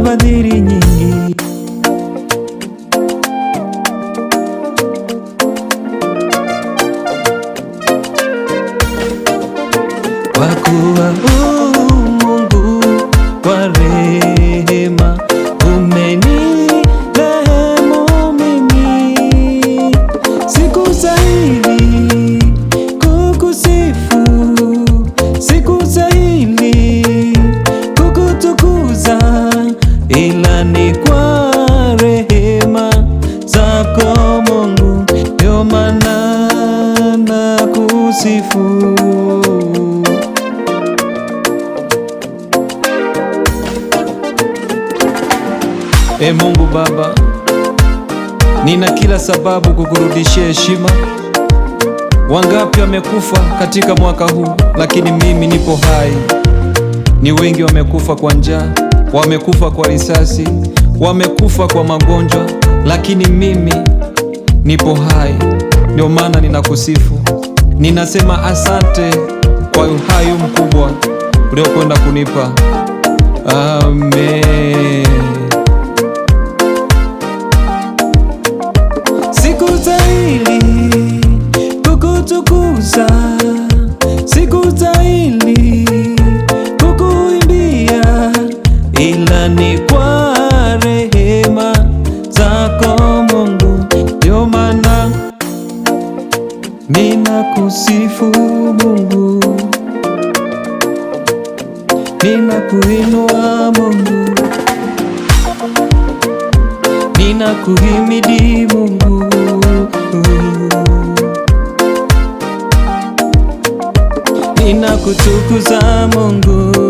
fadhili nyingi. Kwa kuwa Mungu wa rehema umenirehemu mimi, sikustahili kukusifu, sikustahili kukutukuza, ila ni kwa rehema zako Mungu, ndio maana nakusifu. Mungu Baba, nina kila sababu kukurudishia heshima. Wangapi wamekufa katika mwaka huu, lakini mimi nipo hai. Ni wengi wamekufa kwa njaa, wamekufa kwa risasi, wamekufa kwa magonjwa, lakini mimi nipo hai. Ndio maana ninakusifu, ninasema asante kwa uhai mkubwa uliokwenda kunipa. Amen. Sikustahili kukutukuza, sikustahili kukuimbia, ila ni kwa rehema zako Mungu, ndio maana ninakusifu Mungu, ninakuinua Mungu, ninakuhimidi Mungu, ninakutukuza Mungu.